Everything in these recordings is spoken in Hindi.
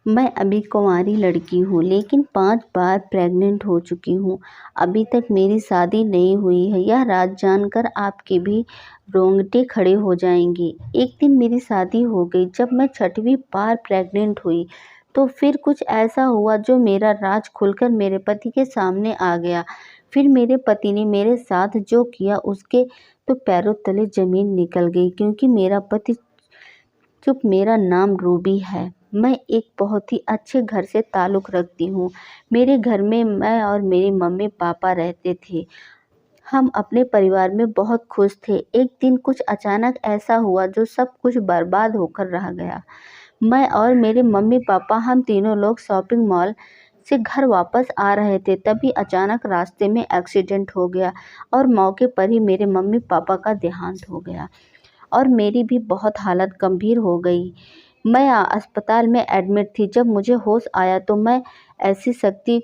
मैं अभी कुंवारी लड़की हूँ, लेकिन 5 बार प्रेग्नेंट हो चुकी हूँ। अभी तक मेरी शादी नहीं हुई है। यह राज जानकर आपके भी रोंगटे खड़े हो जाएंगे। एक दिन मेरी शादी हो गई। जब मैं 6वीं बार प्रेग्नेंट हुई तो फिर कुछ ऐसा हुआ जो मेरा राज खुलकर मेरे पति के सामने आ गया। फिर मेरे पति ने मेरे साथ जो किया उसके तो पैरों तले ज़मीन निकल गई, क्योंकि मेरा पति चुप। मेरा नाम रूबी है। मैं एक बहुत ही अच्छे घर से ताल्लुक़ रखती हूँ। मेरे घर में मैं और मेरी मम्मी-पापा रहते थे। हम अपने परिवार में बहुत खुश थे। एक दिन कुछ अचानक ऐसा हुआ जो सब कुछ बर्बाद होकर रह गया। मैं और मेरे मम्मी-पापा हम तीनों लोग शॉपिंग मॉल से घर वापस आ रहे थे। तभी अचानक रास्ते में एक्सीडेंट हो गया और मौके पर ही मेरे मम्मी-पापा का देहांत हो गया और मेरी भी बहुत हालत गंभीर हो गई। मैं अस्पताल में एडमिट थी। जब मुझे होश आया तो मैं ऐसी शक्ति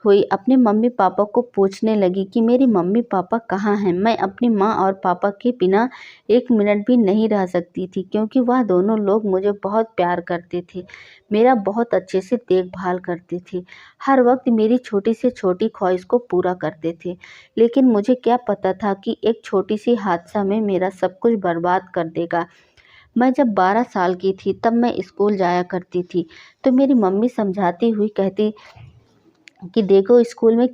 हुई अपने मम्मी-पापा को पूछने लगी कि मेरे मम्मी-पापा कहाँ हैं। मैं अपनी माँ और पापा के बिना 1 मिनट भी नहीं रह सकती थी, क्योंकि वह दोनों लोग मुझे बहुत प्यार करते थे, मेरा बहुत अच्छे से देखभाल करते थे, हर वक्त मेरी छोटी से छोटी ख्वाहिश को पूरा करते थे। लेकिन मुझे क्या पता था कि एक छोटी सी हादसा में मेरा सब कुछ बर्बाद कर देगा। मैं जब 12 साल की थी तब मैं स्कूल जाया करती थी, तो मेरी मम्मी समझाती हुई कहती कि देखो, स्कूल में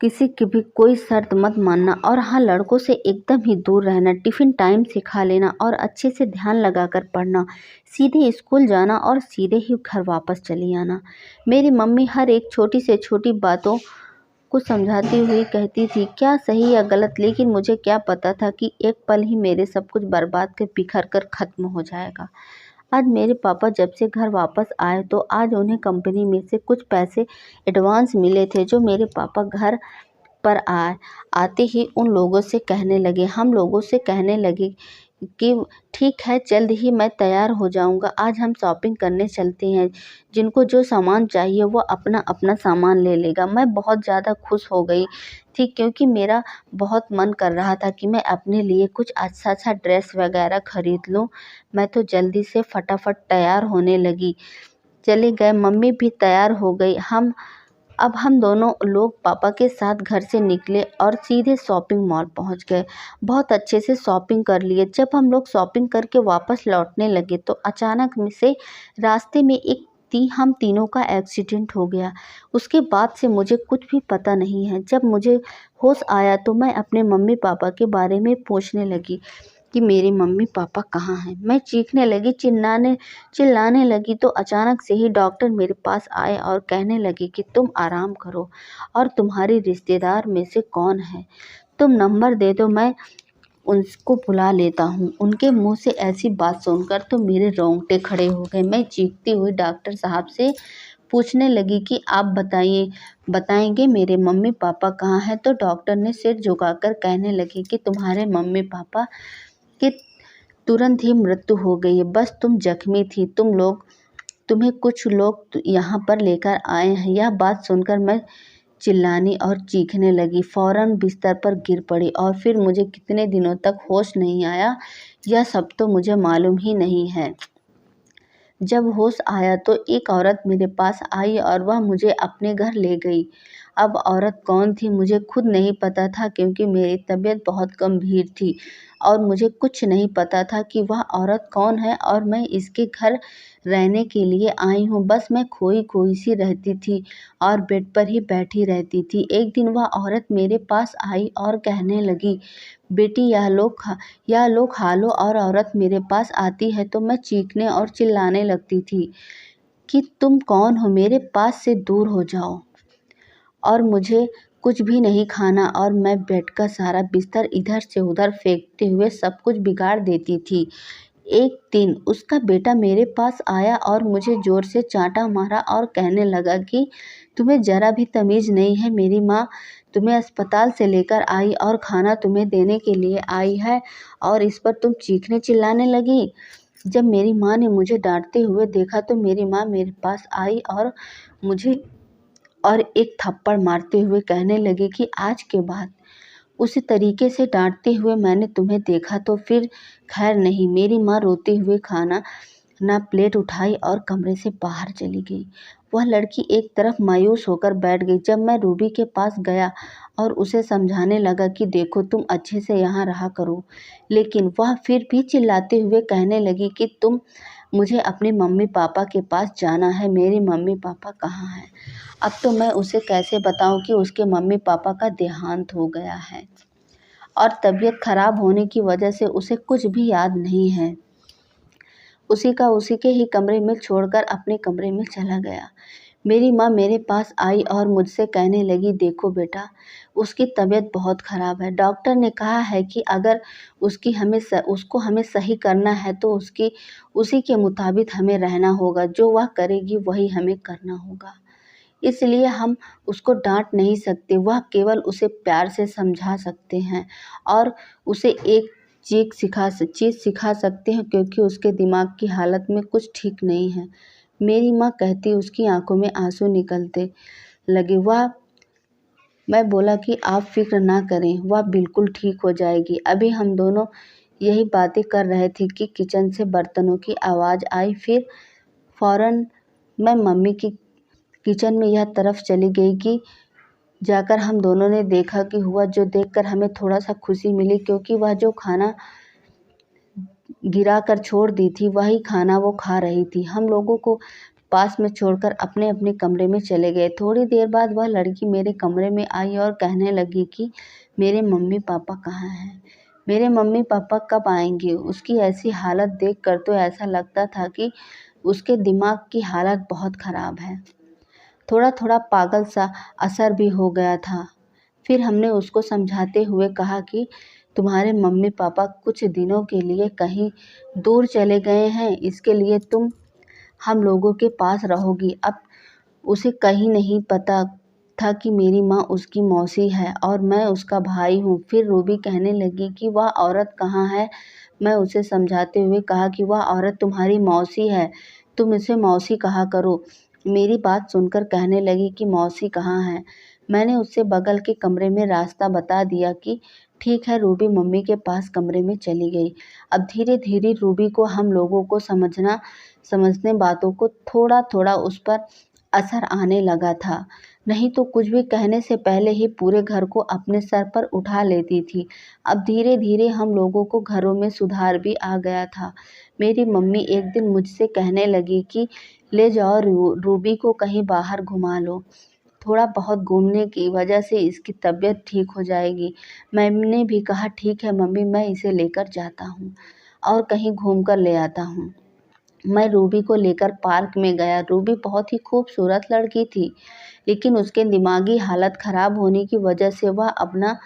किसी की भी कोई शर्त मत मानना, और हाँ, लड़कों से एकदम ही दूर रहना, टिफ़िन टाइम से खा लेना और अच्छे से ध्यान लगाकर पढ़ना, सीधे स्कूल जाना और सीधे ही घर वापस चली आना। मेरी मम्मी हर एक छोटी से छोटी बातों को समझाती हुई कहती थी, क्या सही या गलत, लेकिन मुझे क्या पता था कि एक पल ही मेरे सब कुछ बर्बाद कर बिखर कर ख़त्म हो जाएगा। आज मेरे पापा जब से घर वापस आए तो आज उन्हें कंपनी में से कुछ पैसे एडवांस मिले थे, जो मेरे पापा घर पर आते ही हम लोगों से कहने लगे कि ठीक है, जल्द ही मैं तैयार हो जाऊंगा, आज हम शॉपिंग करने चलते हैं, जिनको जो सामान चाहिए वो अपना अपना सामान ले लेगा। मैं बहुत ज़्यादा खुश हो गई थी, क्योंकि मेरा बहुत मन कर रहा था कि मैं अपने लिए कुछ अच्छा अच्छा ड्रेस वगैरह खरीद लूँ। मैं तो जल्दी से फटाफट तैयार होने लगी। चले गए, मम्मी भी तैयार हो गई। अब हम दोनों लोग पापा के साथ घर से निकले और सीधे शॉपिंग मॉल पहुंच गए। बहुत अच्छे से शॉपिंग कर लिए। जब हम लोग शॉपिंग करके वापस लौटने लगे तो अचानक में से रास्ते में हम तीनों का एक्सीडेंट हो गया। उसके बाद से मुझे कुछ भी पता नहीं है। जब मुझे होश आया तो मैं अपने मम्मी पापा के बारे में पूछने लगी कि मेरे मम्मी पापा कहाँ हैं। मैं चीखने लगी, चिल्लाने लगी तो अचानक से ही डॉक्टर मेरे पास आए और कहने लगे कि तुम आराम करो और तुम्हारी रिश्तेदार में से कौन है, तुम नंबर दे दो, मैं उनको बुला लेता हूँ। उनके मुंह से ऐसी बात सुनकर तो मेरे रोंगटे खड़े हो गए। मैं चीखती हुई डॉक्टर साहब से पूछने लगी कि आप बताएंगे मेरे मम्मी पापा कहाँ हैं। तो डॉक्टर ने सिर झुकाकर कहने लगे कि तुम्हारे मम्मी पापा कि तुरंत ही मृत्यु हो गई है, बस तुम जख्मी थी, तुम्हें कुछ लोग यहाँ पर लेकर आए हैं। यह बात सुनकर मैं चिल्लाने और चीखने लगी, फौरन बिस्तर पर गिर पड़ी और फिर मुझे कितने दिनों तक होश नहीं आया, यह सब तो मुझे मालूम ही नहीं है। जब होश आया तो एक औरत मेरे पास आई और वह मुझे अपने घर ले गई। अब औरत कौन थी मुझे खुद नहीं पता था, क्योंकि मेरी तबीयत बहुत गंभीर थी और मुझे कुछ नहीं पता था कि वह औरत कौन है और मैं इसके घर रहने के लिए आई हूँ। बस मैं खोई खोई सी रहती थी और बेड पर ही बैठी रहती थी। एक दिन वह औरत मेरे पास आई और कहने लगी, बेटी यह लो खा लो। और औरत मेरे पास आती है तो मैं चीखने और चिल्लाने लगती थी कि तुम कौन हो, मेरे पास से दूर हो जाओ और मुझे कुछ भी नहीं खाना। और मैं बेड का सारा बिस्तर इधर से उधर फेंकते हुए सब कुछ बिगाड़ देती थी। एक दिन उसका बेटा मेरे पास आया और मुझे ज़ोर से चाँटा मारा और कहने लगा कि तुम्हें ज़रा भी तमीज़ नहीं है, मेरी माँ तुम्हें अस्पताल से लेकर आई और खाना तुम्हें देने के लिए आई है और इस पर तुम चीखने चिल्लाने लगी। जब मेरी माँ ने मुझे डांटते हुए देखा तो मेरी माँ मेरे पास आई और मुझे एक थप्पड़ मारते हुए कहने लगी कि आज के बाद उसी तरीके से डांटते हुए मैंने तुम्हें देखा तो फिर खैर नहीं। मेरी माँ रोते हुए ना प्लेट उठाई और कमरे से बाहर चली गई। वह लड़की एक तरफ मायूस होकर बैठ गई। जब मैं रूबी के पास गया और उसे समझाने लगा कि देखो तुम अच्छे से यहाँ रहा करो, लेकिन वह फिर भी चिल्लाते हुए कहने लगी कि मुझे अपने मम्मी पापा के पास जाना है, मेरे मम्मी पापा कहाँ हैं। अब तो मैं उसे कैसे बताऊं कि उसके मम्मी पापा का देहांत हो गया है और तबीयत खराब होने की वजह से उसे कुछ भी याद नहीं है। उसी का उसी के ही कमरे में छोड़कर अपने कमरे में चला गया। मेरी माँ मेरे पास आई और मुझसे कहने लगी, देखो बेटा, उसकी तबीयत बहुत ख़राब है। डॉक्टर ने कहा है कि अगर उसको हमें सही करना है तो उसी के मुताबिक हमें रहना होगा। जो वह करेगी वही हमें करना होगा। इसलिए हम उसको डांट नहीं सकते, वह केवल उसे प्यार से समझा सकते हैं और उसे एक चीज़ सिखा सकते हैं, क्योंकि उसके दिमाग की हालत में कुछ ठीक नहीं है। मेरी माँ कहती उसकी आंखों में आंसू निकलते लगे। मैं बोला कि आप फिक्र ना करें, वह बिल्कुल ठीक हो जाएगी। अभी हम दोनों यही बातें कर रहे थे कि किचन से बर्तनों की आवाज़ आई। फिर फ़ौरन मैं मम्मी की किचन में यह तरफ चली गई कि जाकर हम दोनों ने देखा कि हुआ जो देखकर हमें थोड़ा सा खुशी मिली, क्योंकि वह जो खाना गिरा कर छोड़ दी थी वही खाना वो खा रही थी। हम लोगों को पास में छोड़कर अपने अपने कमरे में चले गए। थोड़ी देर बाद वह लड़की मेरे कमरे में आई और कहने लगी कि मेरे मम्मी पापा कहाँ हैं, मेरे मम्मी पापा कब आएंगे। उसकी ऐसी हालत देखकर तो ऐसा लगता था कि उसके दिमाग की हालत बहुत ख़राब है। थोड़ा थोड़ा पागल सा असर भी हो गया था। फिर हमने उसको समझाते हुए कहा कि तुम्हारे मम्मी पापा कुछ दिनों के लिए कहीं दूर चले गए हैं, इसके लिए तुम हम लोगों के पास रहोगी। अब उसे कहीं नहीं पता था कि मेरी माँ उसकी मौसी है और मैं उसका भाई हूँ। फिर रूबी कहने लगी कि वह औरत कहाँ है। मैं उसे समझाते हुए कहा कि वह औरत तुम्हारी मौसी है, तुम इसे मौसी कहा करो। मेरी बात सुनकर कहने लगी कि मौसी कहाँ है। मैंने उससे बगल के कमरे में रास्ता बता दिया कि ठीक है। रूबी मम्मी के पास कमरे में चली गई। अब धीरे धीरे रूबी को हम लोगों को समझने बातों को थोड़ा थोड़ा उस पर असर आने लगा था। नहीं तो कुछ भी कहने से पहले ही पूरे घर को अपने सर पर उठा लेती थी। अब धीरे धीरे हम लोगों को घरों में सुधार भी आ गया था। मेरी मम्मी एक दिन मुझसे कहने लगी कि ले जाओ रूबी को कहीं बाहर घुमा लो, थोड़ा बहुत घूमने की वजह से इसकी तबीयत ठीक हो जाएगी। मैंने भी कहा ठीक है मम्मी, मैं इसे लेकर जाता हूँ और कहीं घूम कर ले आता हूँ। मैं रूबी को लेकर पार्क में गया। रूबी बहुत ही खूबसूरत लड़की थी, लेकिन उसके दिमागी हालत ख़राब होने की वजह से वह अपना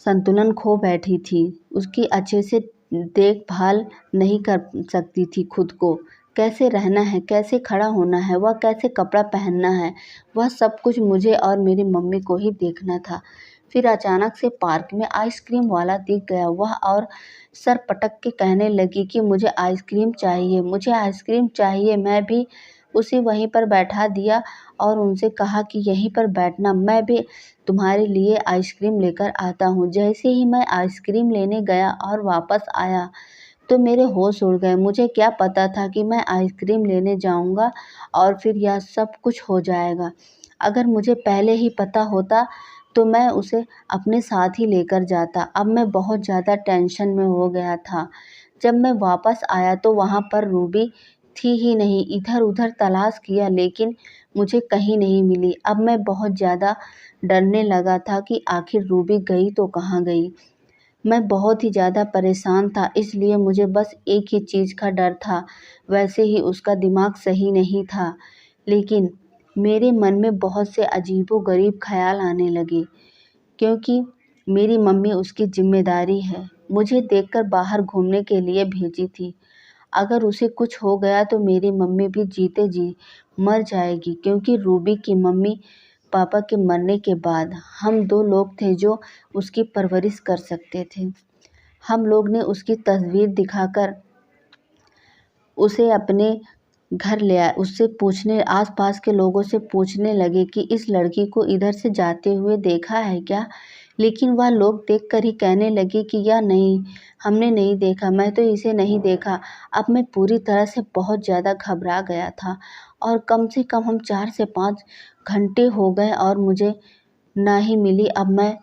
संतुलन खो बैठी थी। उसकी अच्छे से देखभाल नहीं कर सकती थी खुद को। कैसे रहना है, कैसे खड़ा होना है, वह कैसे कपड़ा पहनना है, वह सब कुछ मुझे और मेरी मम्मी को ही देखना था। फिर अचानक से पार्क में आइसक्रीम वाला दिख गया। वह और सर पटक के कहने लगी कि मुझे आइसक्रीम चाहिए, मुझे आइसक्रीम चाहिए। मैं भी उसे वहीं पर बैठा दिया और उनसे कहा कि यहीं पर बैठना, मैं भी तुम्हारे लिए आइसक्रीम लेकर आता हूँ। जैसे ही मैं आइसक्रीम लेने गया और वापस आया तो मेरे होश उड़ गए। मुझे क्या पता था कि मैं आइसक्रीम लेने जाऊँगा और फिर यह सब कुछ हो जाएगा। अगर मुझे पहले ही पता होता तो मैं उसे अपने साथ ही लेकर जाता। अब मैं बहुत ज़्यादा टेंशन में हो गया था। जब मैं वापस आया तो वहाँ पर रूबी थी ही नहीं। इधर-उधर तलाश किया लेकिन मुझे कहीं नहीं मिली। अब मैं बहुत ज़्यादा डरने लगा था कि आखिर रूबी गई तो कहाँ गई। मैं बहुत ही ज़्यादा परेशान था, इसलिए मुझे बस एक ही चीज़ का डर था। वैसे ही उसका दिमाग सही नहीं था, लेकिन मेरे मन में बहुत से अजीबो-गरीब ख़्याल आने लगे, क्योंकि मेरी मम्मी उसकी ज़िम्मेदारी है। मुझे देखकर बाहर घूमने के लिए भेजी थी। अगर उसे कुछ हो गया तो मेरी मम्मी भी जीते जी मर जाएगी, क्योंकि रूबी की मम्मी पापा के मरने के बाद हम 2 लोग थे जो उसकी परवरिश कर सकते थे। हम लोग ने उसकी तस्वीर दिखाकर उसे अपने घर ले आए। उससे पूछने आस-पास के लोगों से पूछने लगे कि इस लड़की को इधर से जाते हुए देखा है क्या? लेकिन वह लोग देखकर ही कहने लगे कि यह नहीं, हमने नहीं देखा, मैं तो इसे नहीं देखा। अब मैं पूरी तरह से बहुत ज़्यादा घबरा गया था और कम से कम हम 4 से 5 घंटे हो गए और मुझे ना ही मिली। अब मैं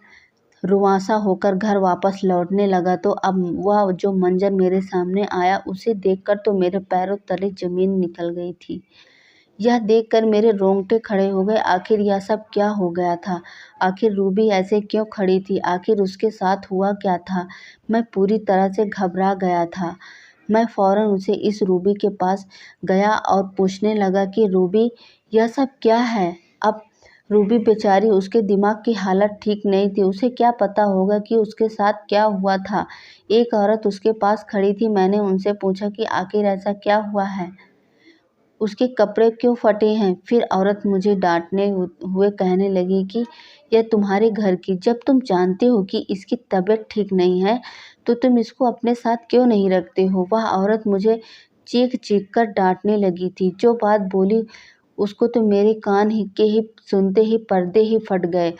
रुआँसा होकर घर वापस लौटने लगा तो अब वह जो मंज़र मेरे सामने आया उसे देखकर तो मेरे पैरों तले ज़मीन निकल गई थी। यह देखकर मेरे रोंगटे खड़े हो गए। आखिर यह सब क्या हो गया था? आखिर रूबी ऐसे क्यों खड़ी थी? आखिर उसके साथ हुआ क्या था? मैं पूरी तरह से घबरा गया था। मैं फ़ौरन उसे इस रूबी के पास गया और पूछने लगा कि रूबी, यह सब क्या है? अब रूबी बेचारी, उसके दिमाग की हालत ठीक नहीं थी। उसे क्या पता होगा कि उसके साथ क्या हुआ था। एक औरत उसके पास खड़ी थी। मैंने उनसे पूछा कि आखिर ऐसा क्या हुआ है? उसके कपड़े क्यों फटे हैं? फिर औरत मुझे डाँटने हुए कहने लगी कि यह तुम्हारे घर की, जब तुम जानते हो कि इसकी तबीयत ठीक नहीं है, तो तुम इसको अपने साथ क्यों नहीं रखते हो? वह औरत मुझे चीख-चीख कर डाँटने लगी थी। जो बात बोली उसको तो मेरे कान के ही सुनते ही पर्दे ही फट गए।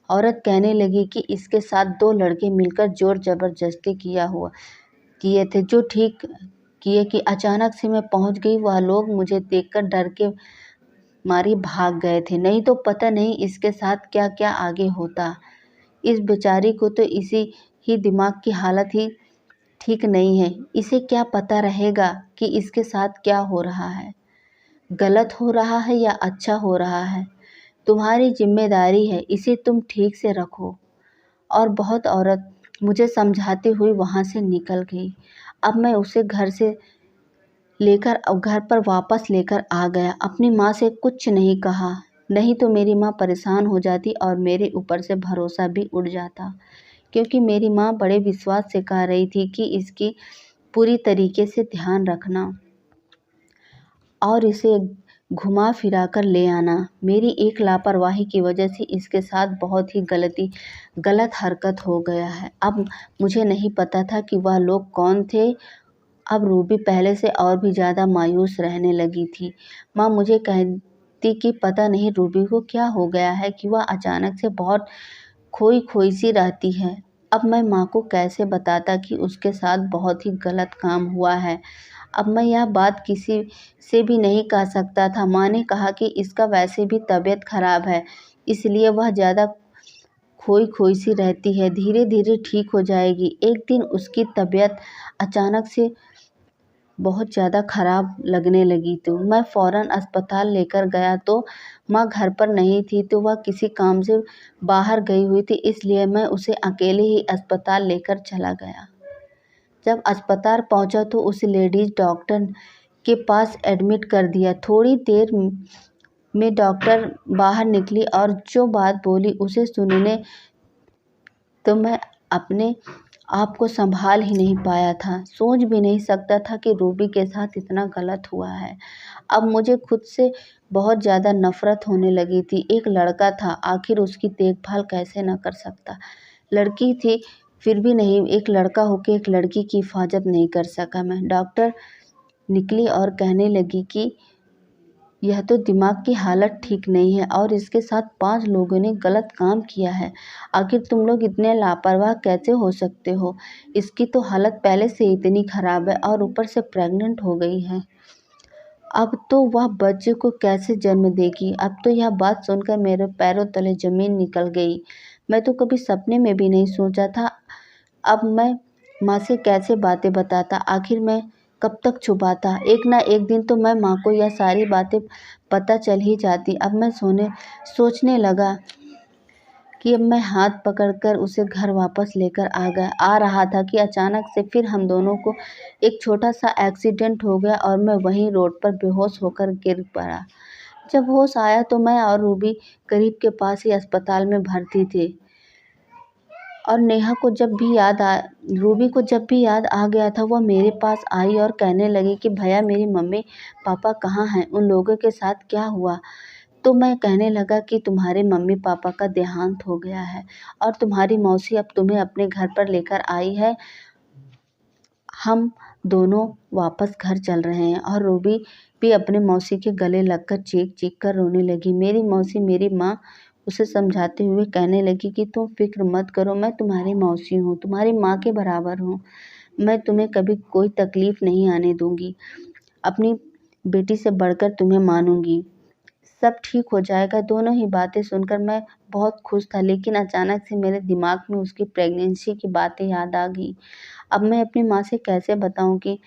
औरत कहने लगी कि इसके साथ 2 लड़के मिलकर ज़ोर ज़बरदस्ती किए थे, जो ठीक किए कि अचानक से मैं पहुंच गई। वह लोग मुझे देखकर डर के मारे भाग गए थे, नहीं तो पता नहीं इसके साथ क्या क्या आगे होता। इस बेचारी को तो इसी ही दिमाग की हालत ही ठीक नहीं है। इसे क्या पता रहेगा कि इसके साथ क्या हो रहा है, गलत हो रहा है या अच्छा हो रहा है। तुम्हारी जिम्मेदारी है, इसे तुम ठीक से रखो। और बहुत औरत मुझे समझाते हुए वहाँ से निकल गई। अब मैं उसे घर पर वापस लेकर आ गया। अपनी माँ से कुछ नहीं कहा, नहीं तो मेरी माँ परेशान हो जाती और मेरे ऊपर से भरोसा भी उड़ जाता, क्योंकि मेरी माँ बड़े विश्वास से कह रही थी कि इसकी पूरी तरीके से ध्यान रखना और इसे घुमा फिरा कर ले आना। मेरी एक लापरवाही की वजह से इसके साथ बहुत ही गलत हरकत हो गया है। अब मुझे नहीं पता था कि वह लोग कौन थे। अब रूबी पहले से और भी ज़्यादा मायूस रहने लगी थी। माँ मुझे कहती कि पता नहीं रूबी को क्या हो गया है कि वह अचानक से बहुत खोई-खोई सी रहती है। अब मैं माँ को कैसे बताता कि उसके साथ बहुत ही गलत काम हुआ है। अब मैं यह बात किसी से भी नहीं कह सकता था। माँ ने कहा कि इसका वैसे भी तबीयत खराब है, इसलिए वह ज़्यादा खोई-खोई सी रहती है, धीरे-धीरे ठीक हो जाएगी। एक दिन उसकी तबीयत अचानक से बहुत ज़्यादा ख़राब लगने लगी तो मैं फ़ौरन अस्पताल लेकर गया तो माँ घर पर नहीं थी, तो वह किसी काम से बाहर गई हुई थी, इसलिए मैं उसे अकेले ही अस्पताल लेकर चला गया। जब अस्पताल पहुँचा तो उस लेडीज़ डॉक्टर के पास एडमिट कर दिया। थोड़ी देर में डॉक्टर बाहर निकली और जो बात बोली उसे सुनने तो मैं अपने आप को सँभाल ही नहीं पाया था। सोच भी नहीं सकता था कि रूबी के साथ इतना गलत हुआ है। अब मुझे खुद से बहुत ज़्यादा नफ़रत होने लगी थी। एक लड़का था, आखिर उसकी देखभाल कैसे न कर सकता। लड़की थी, फिर भी नहीं, एक लड़का होके एक लड़की की हिफ़ाज़त नहीं कर सका मैं। डॉक्टर निकली और कहने लगी कि यह तो दिमाग की हालत ठीक नहीं है और इसके साथ 5 लोगों ने गलत काम किया है। आखिर तुम लोग इतने लापरवाह कैसे हो सकते हो? इसकी तो हालत पहले से इतनी ख़राब है और ऊपर से प्रेग्नेंट हो गई है। अब तो वह बच्चे को कैसे जन्म देगी? अब तो यह बात सुनकर मेरे पैरों तले ज़मीन निकल गई। मैं तो कभी सपने में भी नहीं सोचा था। अब मैं माँ से कैसे बातें बताता? आखिर मैं कब तक छुपाता? एक ना एक दिन तो मैं माँ को यह सारी बातें पता चल ही जाती। अब मैं सोचने लगा कि अब मैं हाथ पकड़कर उसे घर वापस लेकर आ रहा था कि अचानक से फिर हम दोनों को एक छोटा-सा एक्सीडेंट हो गया और मैं वहीं रोड पर बेहोश होकर गिर पड़ा। जब होश आया तो मैं और रूबी करीब के पास ही अस्पताल में भर्ती थे। और रूबी को जब भी याद आ गया था, वह मेरे पास आई और कहने लगी कि भैया, मेरी मम्मी पापा कहाँ हैं? उन लोगों के साथ क्या हुआ? तो मैं कहने लगा कि तुम्हारे मम्मी पापा का देहांत हो गया है और तुम्हारी मौसी अब तुम्हें अपने घर पर लेकर आई है। हम दोनों वापस घर चल रहे हैं। और रूबी भी अपने मौसी के गले लगकर चीख-चीख कर रोने लगी। मेरी मौसी मेरी माँ उसे समझाते हुए कहने लगी कि तुम फ़िक्र मत करो, मैं तुम्हारी मौसी हूँ, तुम्हारी माँ के बराबर हूँ। मैं तुम्हें कभी कोई तकलीफ़ नहीं आने दूँगी। अपनी बेटी से बढ़कर तुम्हें मानूँगी। सब ठीक हो जाएगा। दोनों ही बातें सुनकर मैं बहुत खुश था, लेकिन अचानक से मेरे दिमाग में उसकी प्रेगनेंसी की बातें याद आ गईं। अब मैं अपनी माँ से कैसे बताऊँ कि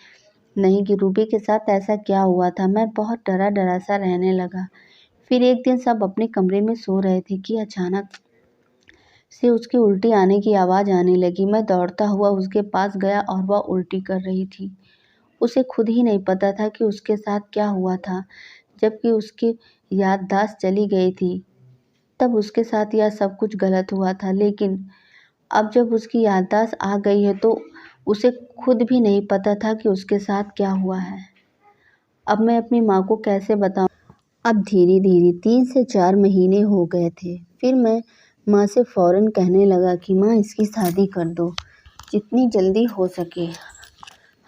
नहीं कि रूबी के साथ ऐसा क्या हुआ था। मैं बहुत डरा-डरा सा रहने लगा। फिर एक दिन सब अपने कमरे में सो रहे थे कि अचानक से उसकी उल्टी आने की आवाज़ आने लगी। मैं दौड़ता हुआ उसके पास गया और वह उल्टी कर रही थी। उसे खुद ही नहीं पता था कि उसके साथ क्या हुआ था। जबकि उसकी याददाश्त चली गई थी, तब उसके साथ यह सब कुछ गलत हुआ था। लेकिन अब जब उसकी याददाश्त आ गई है तो उसे खुद भी नहीं पता था कि उसके साथ क्या हुआ है। अब मैं अपनी माँ को कैसे बताऊँ? अब धीरे-धीरे 3 से 4 महीने हो गए थे। फिर मैं माँ से फ़ौरन कहने लगा कि माँ, इसकी शादी कर दो। जितनी जल्दी हो सके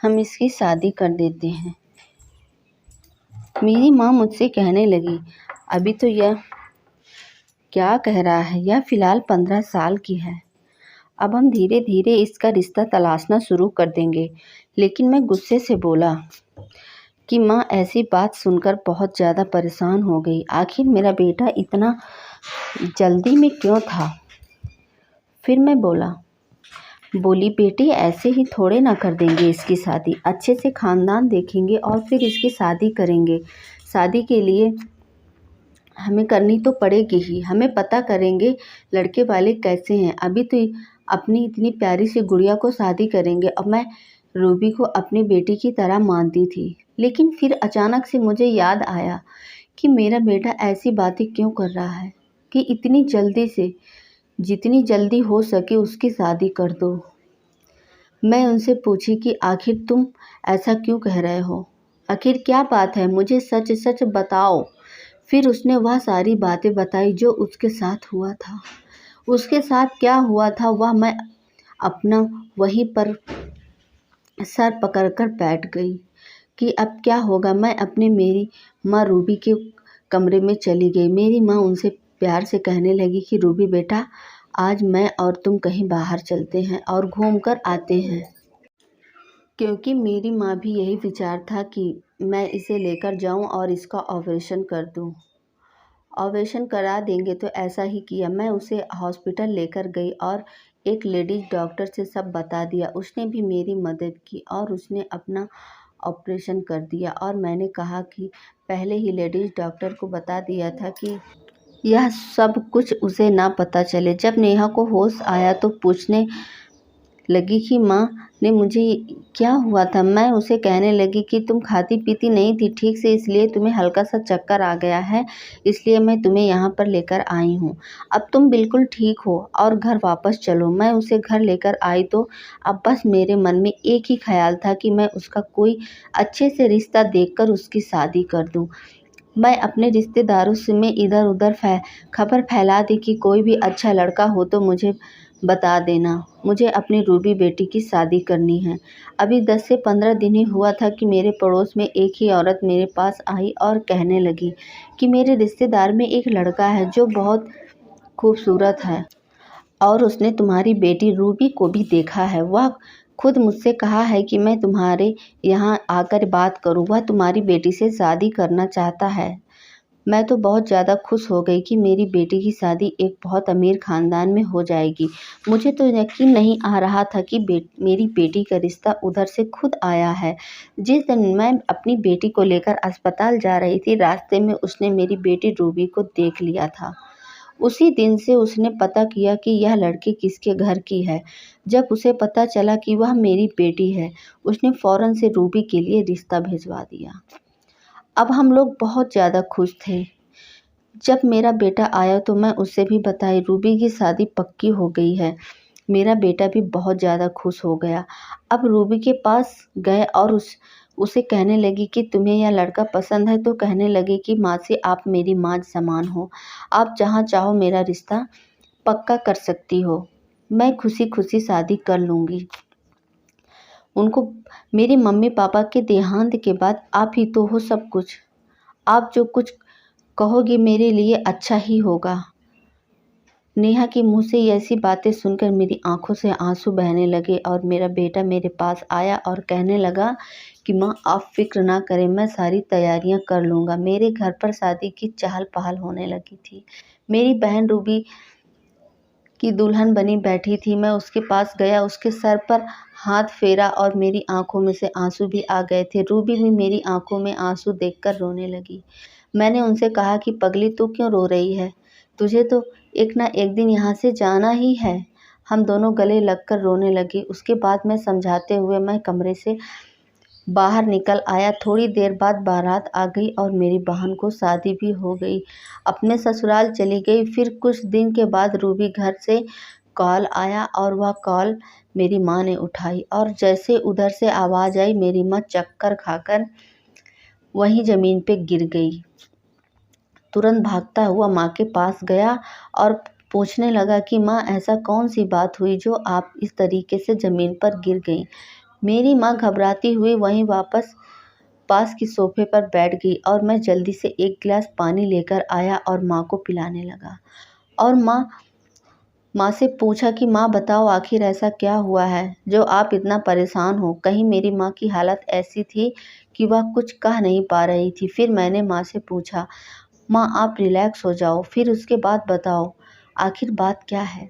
हम इसकी शादी कर देते हैं। मेरी माँ मुझसे कहने लगी, अभी तो यह क्या कह रहा है, यह फ़िलहाल 15 साल की है। अब हम धीरे-धीरे इसका रिश्ता तलाशना शुरू कर देंगे। लेकिन मैं गुस्से से बोला कि माँ, ऐसी बात सुनकर बहुत ज़्यादा परेशान हो गई। आखिर मेरा बेटा इतना जल्दी में क्यों था? फिर मैं बोली बेटी, ऐसे ही थोड़े ना कर देंगे इसकी शादी। अच्छे से ख़ानदान देखेंगे और फिर इसकी शादी करेंगे। शादी के लिए हमें करनी तो पड़ेगी ही। हमें पता करेंगे लड़के वाले कैसे हैं। अभी तो अपनी इतनी प्यारी सी गुड़िया को शादी करेंगे। अब मैं रूबी को अपनी बेटी की तरह मानती थी, लेकिन फिर अचानक से मुझे याद आया कि मेरा बेटा ऐसी बातें क्यों कर रहा है कि इतनी जल्दी से, जितनी जल्दी हो सके उसकी शादी कर दो। मैं उनसे पूछी कि आखिर तुम ऐसा क्यों कह रहे हो? आखिर क्या बात है? मुझे सच-सच बताओ। फिर उसने वह सारी बातें बताई जो उसके साथ हुआ था। उसके साथ क्या हुआ था वह मैं अपना वहीं पर सर पकड़कर बैठ गई कि अब क्या होगा। मैं अपने मेरी माँ रूबी के कमरे में चली गई। मेरी माँ उनसे प्यार से कहने लगी कि रूबी बेटा, आज मैं और तुम कहीं बाहर चलते हैं और घूम कर आते हैं। क्योंकि मेरी माँ भी यही विचार था कि मैं इसे लेकर जाऊं और इसका ऑपरेशन कर दूं। ऑपरेशन करा देंगे तो ऐसा ही किया। मैं उसे हॉस्पिटल लेकर गई और एक लेडीज़ डॉक्टर से सब बता दिया। उसने भी मेरी मदद की और उसने अपना ऑपरेशन कर दिया। और मैंने कहा कि पहले ही लेडीज़ डॉक्टर को बता दिया था कि यह सब कुछ उसे ना पता चले। जब नेहा को होश आया तो पूछने लगी कि माँ ने मुझे क्या हुआ था। मैं उसे कहने लगी कि तुम खाती पीती नहीं थी ठीक से, इसलिए तुम्हें हल्का सा चक्कर आ गया है, इसलिए मैं तुम्हें यहाँ पर लेकर आई हूँ। अब तुम बिल्कुल ठीक हो और घर वापस चलो। मैं उसे घर लेकर आई तो अब बस मेरे मन में एक ही ख्याल था कि मैं उसका कोई अच्छे से रिश्ता देखकर उसकी शादी कर दूँ। मैं अपने रिश्तेदारों से में इधर-उधर खबर फैला दी कि कोई भी अच्छा लड़का हो तो मुझे बता देना। मुझे अपनी रूबी बेटी की शादी करनी है। अभी 10 से 15 दिन ही हुआ था कि मेरे पड़ोस में एक ही औरत मेरे पास आई और कहने लगी कि मेरे रिश्तेदार में एक लड़का है जो बहुत खूबसूरत है और उसने तुम्हारी बेटी रूबी को भी देखा है। वह खुद मुझसे कहा है कि मैं तुम्हारे यहाँ आकर बात करूँ। वह तुम्हारी बेटी से शादी करना चाहता है। मैं तो बहुत ज़्यादा खुश हो गई कि मेरी बेटी की शादी एक बहुत अमीर ख़ानदान में हो जाएगी। मुझे तो यकीन नहीं आ रहा था कि मेरी बेटी का रिश्ता उधर से खुद आया है। जिस दिन मैं अपनी बेटी को लेकर अस्पताल जा रही थी, रास्ते में उसने मेरी बेटी रूबी को देख लिया था। उसी दिन से उसने पता किया कि यह लड़की किसके घर की है। जब उसे पता चला कि वह मेरी बेटी है, उसने फ़ौरन से रूबी के लिए रिश्ता भिजवा दिया। अब हम लोग बहुत ज़्यादा खुश थे। जब मेरा बेटा आया तो मैं उससे भी बताई रूबी की शादी पक्की हो गई है। मेरा बेटा भी बहुत ज़्यादा खुश हो गया। अब रूबी के पास गए और उसे कहने लगी कि तुम्हें यह लड़का पसंद है? तो कहने लगी कि मासी, आप मेरी माँ समान हो। आप जहाँ चाहो मेरा रिश्ता पक्का कर सकती हो। मैं खुशी-खुशी शादी कर लूँगी। उनको मेरे मम्मी-पापा के देहांत के बाद आप ही तो हो सब कुछ। आप जो कुछ कहोगे मेरे लिए अच्छा ही होगा। नेहा के मुंह से ये ऐसी बातें सुनकर मेरी आंखों से आंसू बहने लगे और मेरा बेटा मेरे पास आया और कहने लगा कि माँ आप फिक्र ना करें, मैं सारी तैयारियां कर लूँगा। मेरे घर पर शादी की चहल पहल होने लगी थी। मेरी बहन रूबी की दुल्हन बनी बैठी थी। मैं उसके पास गया, उसके सर पर हाथ फेरा और मेरी आंखों में से आंसू भी आ गए थे। रूबी भी मेरी आंखों में आंसू देखकर रोने लगी। मैंने उनसे कहा कि पगली तू क्यों रो रही है? तुझे तो एक ना एक दिन यहाँ से जाना ही है। हम दोनों गले लगकर रोने लगे। उसके बाद मैं समझाते हुए मैं कमरे से बाहर निकल आया। थोड़ी देर बाद बारात आ गई और मेरी बहन को शादी भी हो गई, अपने ससुराल चली गई। फिर कुछ दिन के बाद रूबी घर से कॉल आया और वह कॉल मेरी माँ ने उठाई और जैसे उधर से आवाज़ आई मेरी माँ चक्कर खाकर वहीं ज़मीन पे गिर गई। तुरंत भागता हुआ माँ के पास गया और पूछने लगा कि माँ ऐसा कौन सी बात हुई जो आप इस तरीके से ज़मीन पर गिर गई। मेरी माँ घबराती हुई वहीं वापस पास की सोफे पर बैठ गई और मैं जल्दी से एक गिलास पानी लेकर आया और माँ को पिलाने लगा और माँ से पूछा कि माँ बताओ आखिर ऐसा क्या हुआ है जो आप इतना परेशान हो। कहीं मेरी माँ की हालत ऐसी थी कि वह कुछ कह नहीं पा रही थी। फिर मैंने माँ से पूछा, माँ आप रिलैक्स हो जाओ, फिर उसके बाद बताओ आखिर बात क्या है।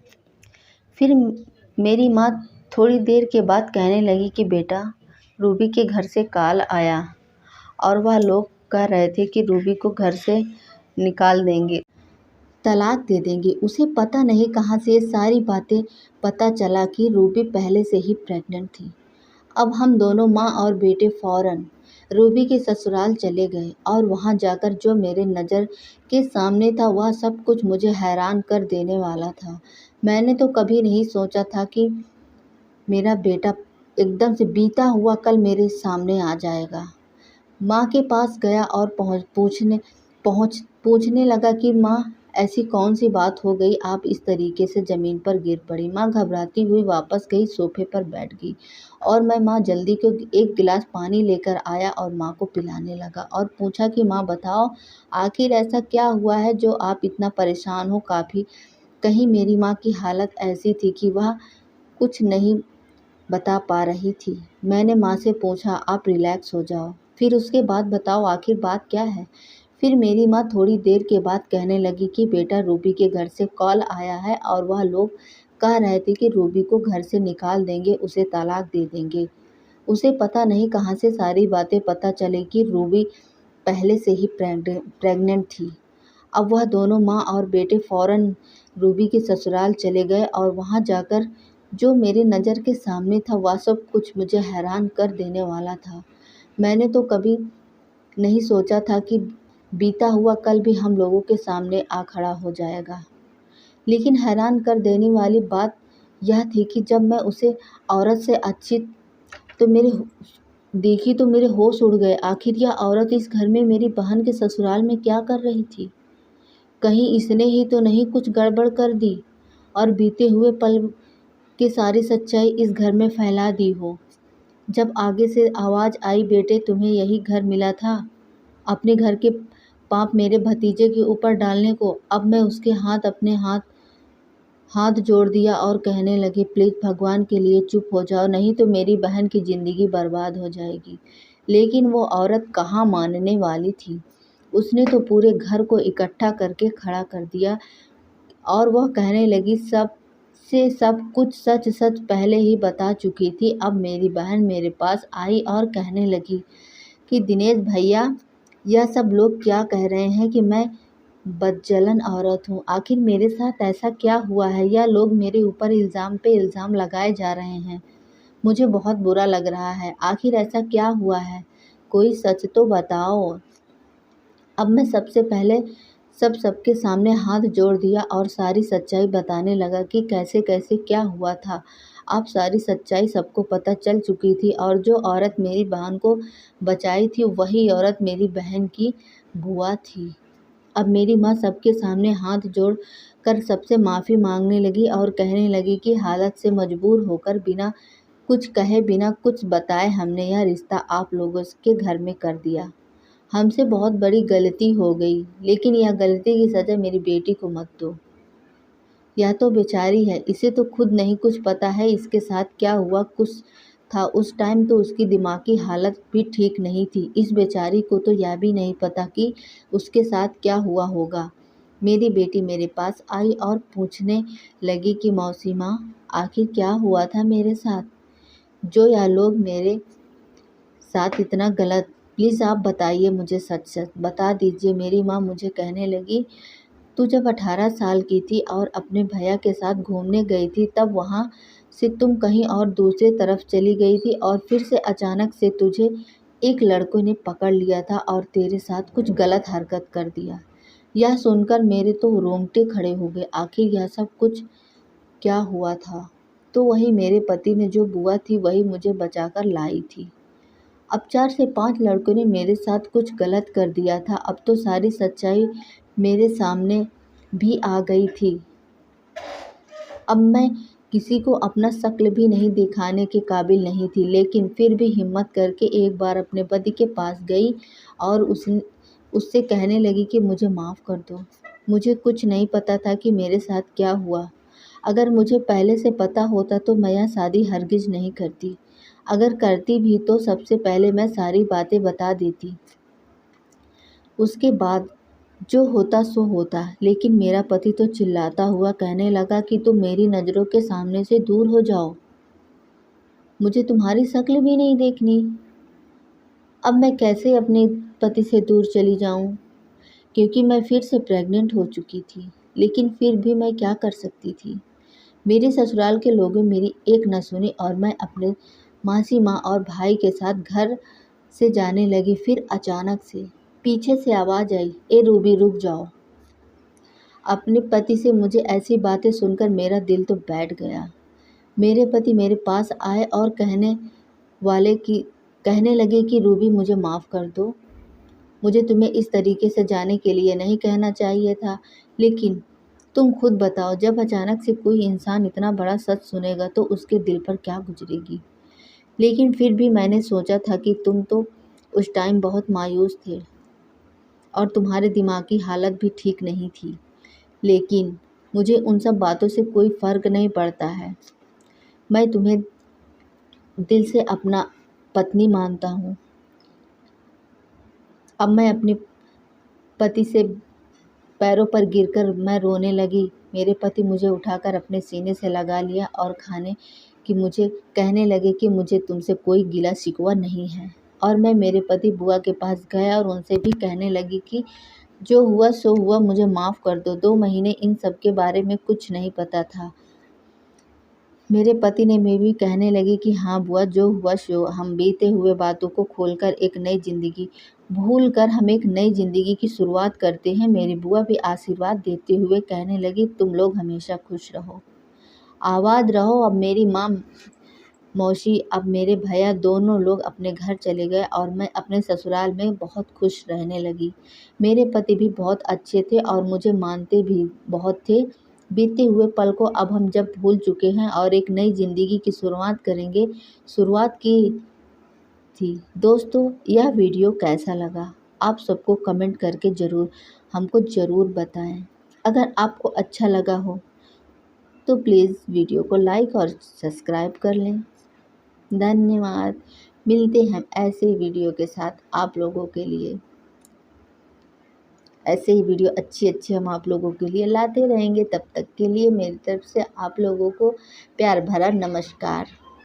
फिर मेरी माँ थोड़ी देर के बाद कहने लगी कि बेटा रूबी के घर से कॉल आया और वह लोग कह रहे थे कि रूबी को घर से निकाल देंगे, तलाक दे देंगे। उसे पता नहीं कहाँ से ये सारी बातें पता चला कि रूबी पहले से ही प्रेग्नेंट थी। अब हम दोनों माँ और बेटे फ़ौरन रूबी के ससुराल चले गए और वहाँ जाकर जो मेरे नज़र के सामने था वह सब कुछ मुझे हैरान कर देने वाला था। मैंने तो कभी नहीं सोचा था कि मेरा बेटा एकदम से बीता हुआ कल मेरे सामने आ जाएगा। माँ के पास गया और पूछने लगा कि माँ ऐसी कौन सी बात हो गई आप इस तरीके से ज़मीन पर गिर पड़ी। माँ घबराती हुई वापस गई, सोफे पर बैठ गई और मैं माँ जल्दी को एक गिलास पानी लेकर आया और माँ को पिलाने लगा और पूछा कि माँ बताओ आखिर ऐसा क्या हुआ है जो आप इतना परेशान हो काफ़ी। कहीं मेरी माँ की हालत ऐसी थी कि वह कुछ नहीं बता पा रही थी। मैंने माँ से पूछा आप रिलैक्स हो जाओ, फिर उसके बाद बताओ आखिर बात क्या है। फिर मेरी माँ थोड़ी देर के बाद कहने लगी कि बेटा रूबी के घर से कॉल आया है और वह लोग कह रहे थे कि रूबी को घर से निकाल देंगे, उसे तलाक दे देंगे। उसे पता नहीं कहाँ से सारी बातें पता चली कि रूबी पहले से ही प्रेग्नेंट थी। अब वह दोनों माँ और बेटे फ़ौरन रूबी के ससुराल चले गए और वहाँ जाकर जो मेरे नज़र के सामने था वह सब कुछ मुझे हैरान कर देने वाला था। मैंने तो कभी नहीं सोचा था कि बीता हुआ कल भी हम लोगों के सामने आ खड़ा हो जाएगा। लेकिन हैरान कर देने वाली बात यह थी कि जब मैं उसे औरत से अच्छी तो मेरे देखी तो मेरे होश उड़ गए। आखिर यह औरत इस घर में मेरी बहन के ससुराल में क्या कर रही थी? कहीं इसने ही तो नहीं कुछ गड़बड़ कर दी और बीते हुए पल की सारी सच्चाई इस घर में फैला दी हो। जब आगे से आवाज़ आई बेटे तुम्हें यही घर मिला था अपने घर के पाप मेरे भतीजे के ऊपर डालने को। अब मैं उसके हाथ जोड़ दिया और कहने लगी प्लीज़ भगवान के लिए चुप हो जाओ, नहीं तो मेरी बहन की ज़िंदगी बर्बाद हो जाएगी। लेकिन वो औरत कहाँ मानने वाली थी। उसने तो पूरे घर को इकट्ठा करके खड़ा कर दिया और वह कहने लगी सब कुछ सच सच पहले ही बता चुकी थी। अब मेरी बहन मेरे पास आई और कहने लगी कि दिनेश भैया यह सब लोग क्या कह रहे हैं कि मैं बदचलन औरत हूँ। आखिर मेरे साथ ऐसा क्या हुआ है? यह लोग मेरे ऊपर इल्ज़ाम पे इल्ज़ाम लगाए जा रहे हैं। मुझे बहुत बुरा लग रहा है। आखिर ऐसा क्या हुआ है? कोई सच तो बताओ। अब मैं सबसे पहले सबके सामने हाथ जोड़ दिया और सारी सच्चाई बताने लगा कि कैसे कैसे क्या हुआ था। अब सारी सच्चाई सबको पता चल चुकी थी और जो औरत मेरी बहन को बचाई थी वही औरत मेरी बहन की बुआ थी। अब मेरी माँ सबके सामने हाथ जोड़ कर सबसे माफ़ी मांगने लगी और कहने लगी कि हालत से मजबूर होकर बिना कुछ कहे बिना कुछ बताए हमने यह रिश्ता आप लोगों के घर में कर दिया। हमसे बहुत बड़ी गलती हो गई, लेकिन यह गलती की सज़ा मेरी बेटी को मत दो। या तो बेचारी है, इसे तो खुद नहीं कुछ पता है इसके साथ क्या हुआ कुछ था। उस टाइम तो उसकी दिमागी हालत भी ठीक नहीं थी। इस बेचारी को तो यह भी नहीं पता कि उसके साथ क्या हुआ होगा। मेरी बेटी मेरे पास आई और पूछने लगी कि मौसी माँ, आखिर क्या हुआ था मेरे साथ, जो यह लोग मेरे साथ इतना गलत। प्लीज़ आप बताइए मुझे, सच सच बता दीजिए। मेरी माँ मुझे कहने लगी, तू जब 18 साल की थी और अपने भैया के साथ घूमने गई थी, तब वहाँ से तुम कहीं और दूसरी तरफ चली गई थी और फिर से अचानक से तुझे एक लड़के ने पकड़ लिया था और तेरे साथ कुछ गलत हरकत कर दिया। यह सुनकर मेरे तो रोंगटे खड़े हो गए। आखिर यह सब कुछ क्या हुआ था? तो वही मेरे पति ने जो बुआ थी वही मुझे बचाकर लाई थी। अब 4 से 5 लड़कों ने मेरे साथ कुछ गलत कर दिया था। अब तो सारी सच्चाई मेरे सामने भी आ गई थी। अब मैं किसी को अपना शक्ल भी नहीं दिखाने के काबिल नहीं थी, लेकिन फिर भी हिम्मत करके एक बार अपने पति के पास गई और उससे कहने लगी कि मुझे माफ़ कर दो। मुझे कुछ नहीं पता था कि मेरे साथ क्या हुआ। अगर मुझे पहले से पता होता तो मैं यह शादी हरगिज़ नहीं करती। अगर करती भी तो सबसे पहले मैं सारी बातें बता देती। उसके बाद जो होता सो होता। लेकिन मेरा पति तो चिल्लाता हुआ कहने लगा कि तुम मेरी नज़रों के सामने से दूर हो जाओ, मुझे तुम्हारी शक्ल भी नहीं देखनी। अब मैं कैसे अपने पति से दूर चली जाऊं, क्योंकि मैं फिर से प्रेग्नेंट हो चुकी थी। लेकिन फिर भी मैं क्या कर सकती थी। मेरे ससुराल के लोगों मेरी एक न सुनी और मैं अपने मासी माँ और भाई के साथ घर से जाने लगी। फिर अचानक से पीछे से आवाज़ आई, ए रूबी रुक जाओ। अपने पति से मुझे ऐसी बातें सुनकर मेरा दिल तो बैठ गया। मेरे पति मेरे पास आए और कहने लगे कि रूबी मुझे माफ़ कर दो। मुझे तुम्हें इस तरीके से जाने के लिए नहीं कहना चाहिए था। लेकिन तुम खुद बताओ, जब अचानक से कोई इंसान इतना बड़ा सच सुनेगा तो उसके दिल पर क्या गुजरेगी। लेकिन फिर भी मैंने सोचा था कि तुम तो उस टाइम बहुत मायूस थे और तुम्हारे दिमाग की हालत भी ठीक नहीं थी। लेकिन मुझे उन सब बातों से कोई फ़र्क नहीं पड़ता है। मैं तुम्हें दिल से अपना पत्नी मानता हूँ। अब मैं अपने पति से पैरों पर गिरकर मैं रोने लगी। मेरे पति मुझे उठाकर अपने सीने से लगा लिया और मुझे कहने लगे कि मुझे तुमसे कोई गिला शिकवा नहीं है। और मैं मेरे पति बुआ के पास गया और उनसे भी कहने लगी कि जो हुआ सो हुआ, मुझे माफ़ कर दो। 2 महीने इन सब के बारे में कुछ नहीं पता था। मेरे पति ने मैं भी कहने लगी कि हाँ बुआ, जो हुआ सो, हम बीते हुए बातों को खोलकर एक नई ज़िंदगी भूल कर हम एक नई ज़िंदगी की शुरुआत करते हैं। मेरी बुआ भी आशीर्वाद देते हुए कहने लगी, तुम लोग हमेशा खुश रहो, आबाद रहो। अब मेरी माँ, मौसी, अब मेरे भैया दोनों लोग अपने घर चले गए और मैं अपने ससुराल में बहुत खुश रहने लगी। मेरे पति भी बहुत अच्छे थे और मुझे मानते भी बहुत थे। बीते हुए पल को अब हम जब भूल चुके हैं और एक नई ज़िंदगी की शुरुआत की थी। दोस्तों, यह वीडियो कैसा लगा आप सबको कमेंट करके हमको ज़रूर बताएं। अगर आपको अच्छा लगा हो तो प्लीज़ वीडियो को लाइक और सब्सक्राइब कर लें। धन्यवाद। मिलते हैं ऐसे ही वीडियो के साथ आप लोगों के लिए। ऐसे ही वीडियो अच्छी हम आप लोगों के लिए लाते रहेंगे। तब तक के लिए मेरी तरफ से आप लोगों को प्यार भरा नमस्कार।